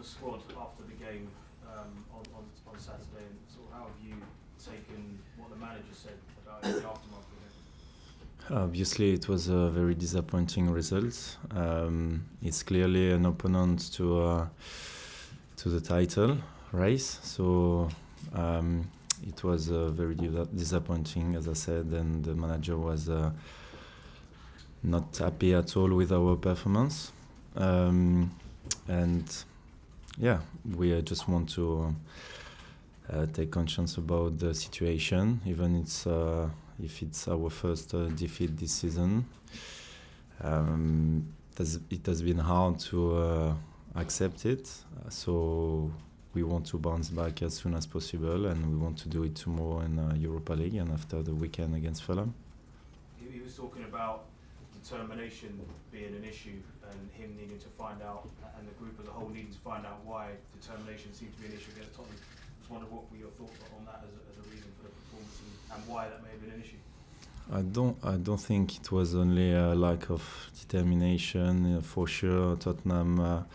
the squad after the game on Saturday, and sort of how have you taken what the manager said about the aftermath of it? Obviously, it was a very disappointing result. It's clearly an opponent to the title race, so it was very disappointing, as I said, and the manager was not happy at all with our performance. And yeah, we just want to take conscience about the situation, even if it's our first defeat this season. It has been hard to accept it, so we want to bounce back as soon as possible, and we want to do it tomorrow in Europa League and after the weekend against Fulham. He was talking about determination being an issue and him needing to find out, and the group as a whole needing to find out why determination seemed to be an issue against Tottenham. I just wondered what were your thoughts on that as a reason for the performance and why that may have been an issue. I don't think it was only a lack of determination. For sure, Tottenham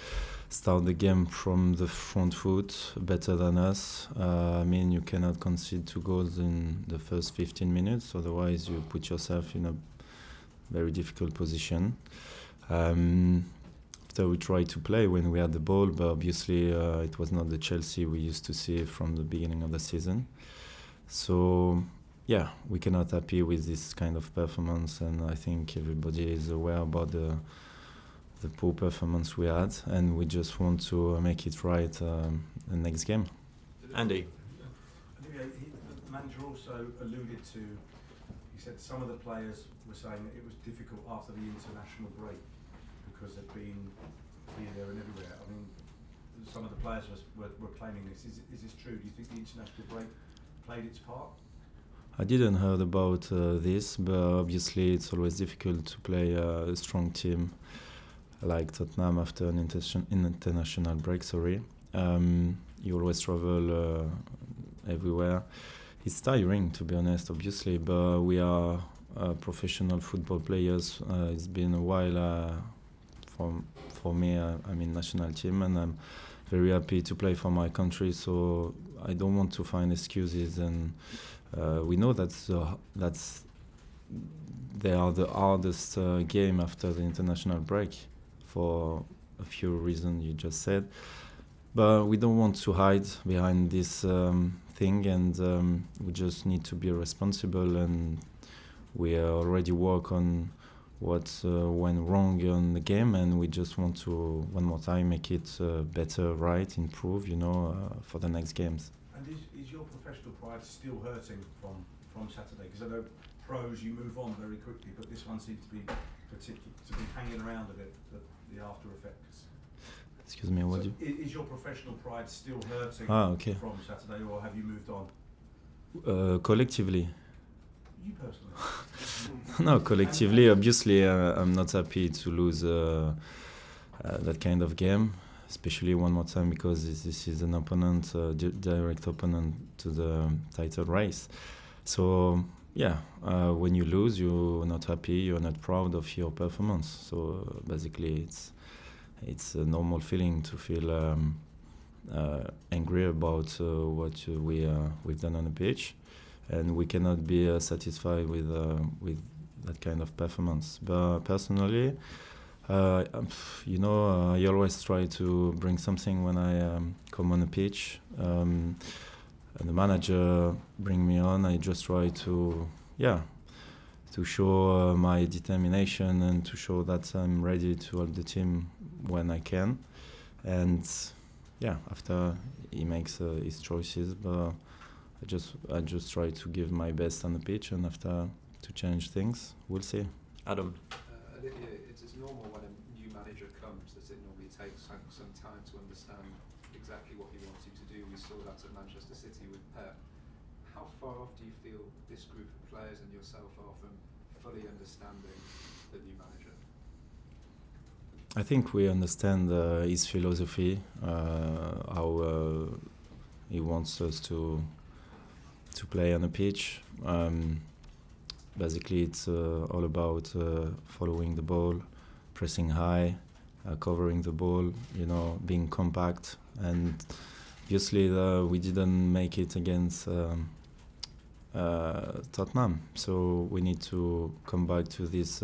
start the game from the front foot better than us. I mean, you cannot concede 2 goals in the first 15 minutes, otherwise you put yourself in a very difficult position. After we tried to play when we had the ball, but obviously it was not the Chelsea we used to see from the beginning of the season. So yeah, we cannot happy with this kind of performance, and I think everybody is aware about the poor performance we had, and we just want to make it right the next game. Andy? Olivier, the manager also alluded to, he said some of the players were saying that it was difficult after the international break because they'd been here, there and everywhere. I mean, some of the players were claiming this. Is this true? Do you think the international break played its part? I didn't heard about this, but obviously it's always difficult to play a strong team like Tottenham after an international break. You always travel everywhere. It's tiring, to be honest, obviously, but we are professional football players. It's been a while for me. I'm in national team, and I'm very happy to play for my country. So I don't want to find excuses, and we know that's they are the hardest game after the international break for a few reasons you just said. But we don't want to hide behind this thing, and we just need to be responsible, and we already work on what went wrong on the game, and we just want to one more time make it better, right, improve, for the next games. And is your professional pride still hurting from Saturday? Because I know pros, you move on very quickly, but this one seems to be hanging around a bit, the after effects. Excuse me, what so do you... Is your professional pride still hurting from Saturday, or have you moved on? Collectively. You personally? No, collectively, obviously, I'm not happy to lose that kind of game, especially one more time, because this is an opponent, direct opponent to the title race. So yeah, when you lose, you're not happy, you're not proud of your performance. So basically, it's a normal feeling to feel angry about what we've done on the pitch, and we cannot be satisfied with that kind of performance. But personally, I always try to bring something when I come on the pitch. And the manager bring me on. I just try to show my determination and to show that I'm ready to help the team when I can. And yeah, after he makes his choices, but I just try to give my best on the pitch, and after to change things, we'll see. Adam? Olivier, it's normal when a new manager comes that it normally takes some time to understand exactly what he wants you to do. We saw that at Manchester City with Pep. How far off do you feel this group of players and yourself are from fully understanding the new manager? I think we understand his philosophy, how he wants us to play on the pitch. Basically, it's all about following the ball, pressing high, covering the ball, you know, being compact. And obviously we didn't make it against Tottenham, so we need to come back to these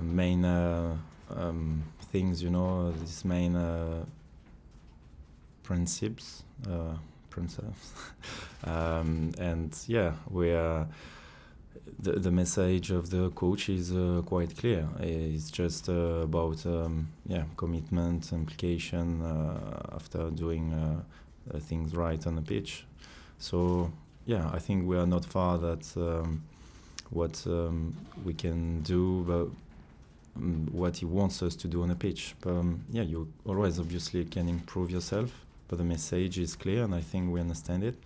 main things, you know, these main principles. And yeah, we are. The message of the coach is quite clear. It's just about commitment, implication after doing things right on the pitch. So yeah, I think we are not far that what we can do, but what he wants us to do on the pitch. But yeah, you always obviously can improve yourself, but the message is clear, and I think we understand it.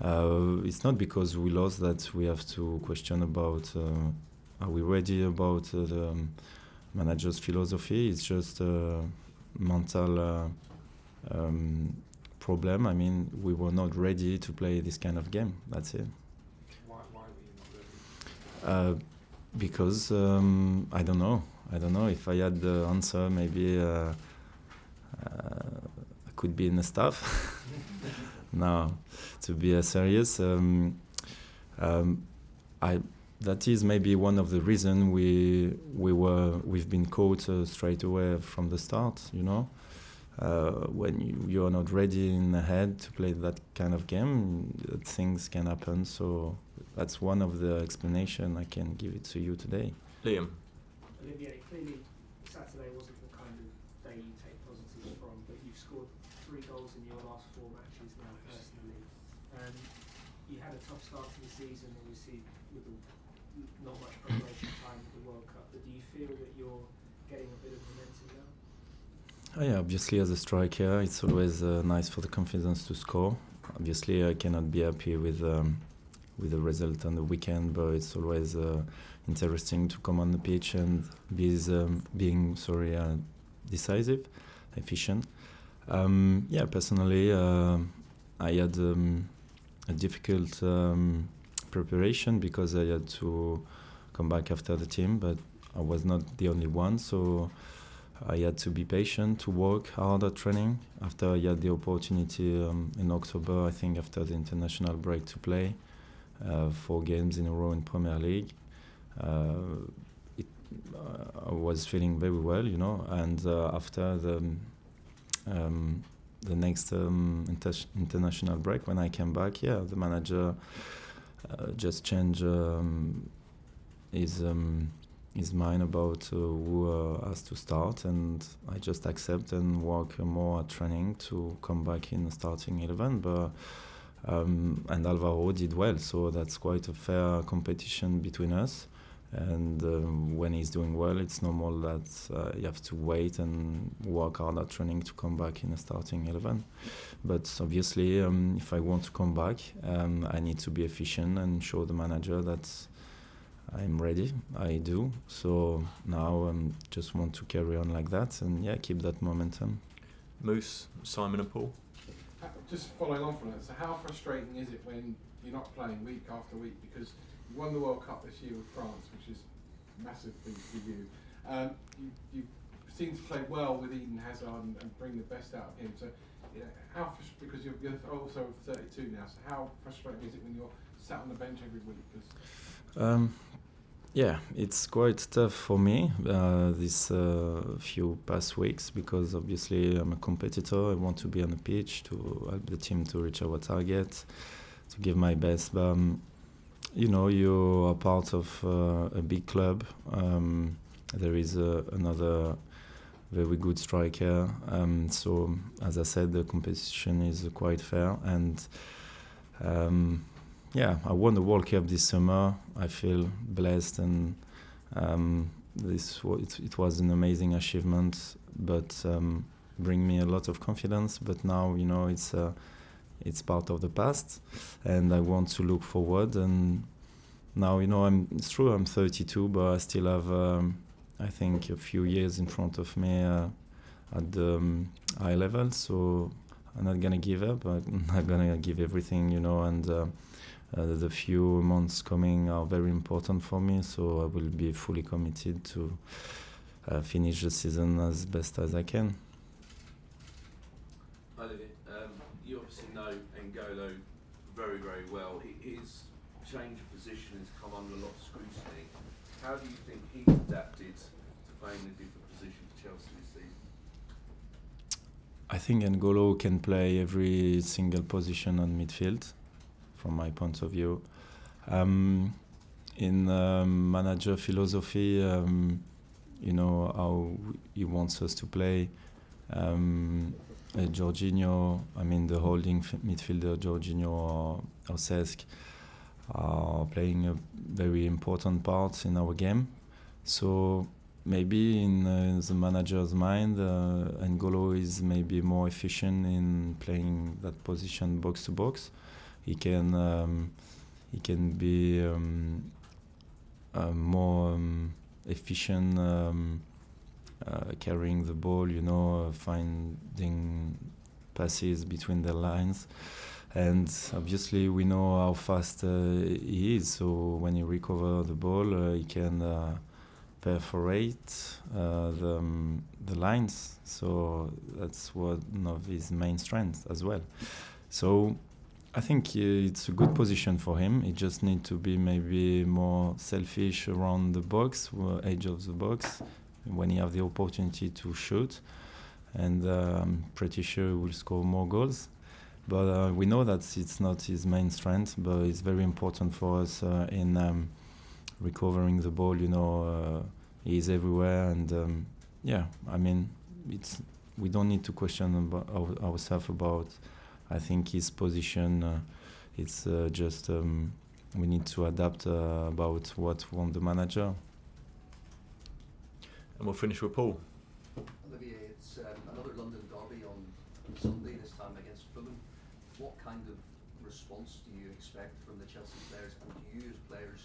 It's not because we lost that we have to question about are we ready about the manager's philosophy. It's just a mental problem. I mean, we were not ready to play this kind of game. That's it. Why were you not ready? Because I don't know. If I had the answer, maybe I could be in the staff. No, to be serious, that is maybe one of the reasons we've been caught straight away from the start. You know, when you are not ready in the head to play that kind of game, things can happen. So that's one of the explanations I can give it to you today. Liam. Olivier, clearly Saturday wasn't the kind of day you take positives from, but you've scored 3 goals in your last 4 matches now personally. You had a tough start to the season, obviously, with not much preparation time with the World Cup, but do you feel that you're getting a bit of momentum now? Oh yeah, obviously as a striker, it's always nice for the confidence to score. Obviously, I cannot be happy with the result on the weekend, but it's always interesting to come on the pitch and being decisive, efficient. Yeah, personally, I had a difficult preparation because I had to come back after the team, but I was not the only one, so I had to be patient, to work hard at training. After I had the opportunity in October, I think after the international break, to play 4 games in a row in Premier League. I was feeling very well, you know, and after the next international break, when I came back, yeah, the manager just changed his mind about who has to start, and I just accept and work more at training to come back in the starting 11. But and Alvaro did well, so that's quite a fair competition between us. And when he's doing well, it's normal that you have to wait and work hard at training to come back in the starting 11. But obviously, if I want to come back, I need to be efficient and show the manager that I'm ready. I do. So now just want to carry on like that and yeah, keep that momentum. Moose, Simon and Paul. Just following on from that, so how frustrating is it when you're not playing week after week? Because you won the World Cup this year with France, which is a massive thing for you. You seem to play well with Eden Hazard and bring the best out of him. So, you know, because you're also 32 now, so how frustrating is it when you're sat on the bench every week? Yeah, it's quite tough for me these few past weeks, because obviously I'm a competitor. I want to be on the pitch to help the team to reach our target, to give my best. But you know, you are part of a big club. There is another very good striker. So as I said, the competition is quite fair. And yeah, I won the World Cup this summer. I feel blessed, and it was an amazing achievement, but bring me a lot of confidence. But now, you know, it's part of the past, and I want to look forward. And now, you know, it's true, I'm 32, but I still have, I think, a few years in front of me at the high level. So I'm not gonna give up. I'm not gonna give everything, you know, and the few months coming are very important for me, so I will be fully committed to finish the season as best as I can. Olivier, you obviously know N'Golo very, very well. His change of position has come under a lot of scrutiny. How do you think he's adapted to playing a different position for Chelsea this season? I think N'Golo can play every single position on midfield, from my point of view. In manager philosophy, you know how he wants us to play. Jorginho, I mean the holding midfielder, Jorginho or Cesc, are playing a very important part in our game. So maybe in the manager's mind, N'Golo is maybe more efficient in playing that position box to box. He can be more efficient carrying the ball, you know, finding passes between the lines. And obviously we know how fast he is, so when he recovers the ball, he can perforate the lines. So that's one of his main strengths as well. So I think it's a good position for him. He just needs to be maybe more selfish around the box, edge of the box, when he have the opportunity to shoot. And I'm pretty sure he will score more goals. But we know that it's not his main strength, but it's very important for us in recovering the ball. You know, he's everywhere, and yeah, I mean, we don't need to question about ourselves about. I think his position. It's just we need to adapt about what wants the manager. And we'll finish with Paul. Olivier, it's another London derby on Sunday, this time against Fulham. What kind of response do you expect from the Chelsea players, and do you as players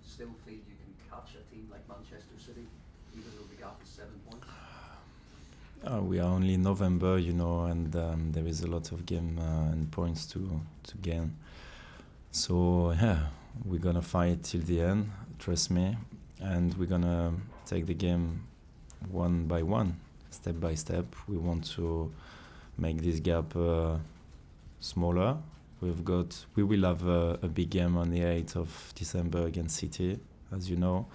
still feel you can catch a team like Manchester City, even though the gap is 7 points? We are only in November, you know, and there is a lot of game and points to gain. So yeah, we're gonna fight till the end, trust me, and we're gonna take the game one by one, step by step. We want to make this gap smaller. We will have a big game on the 8th of December against City, as you know.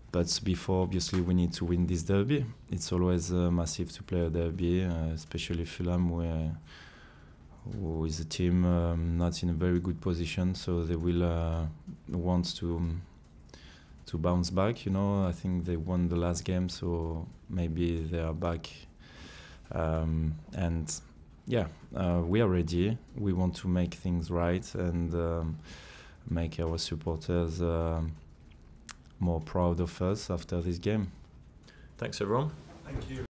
But before, obviously, we need to win this derby. It's always massive to play a derby, especially Fulham, who is a team not in a very good position, so they will want to bounce back. You know, I think they won the last game, so maybe they are back. And yeah, we are ready. We want to make things right and make our supporters more proud of us after this game. Thanks, everyone. Thank you.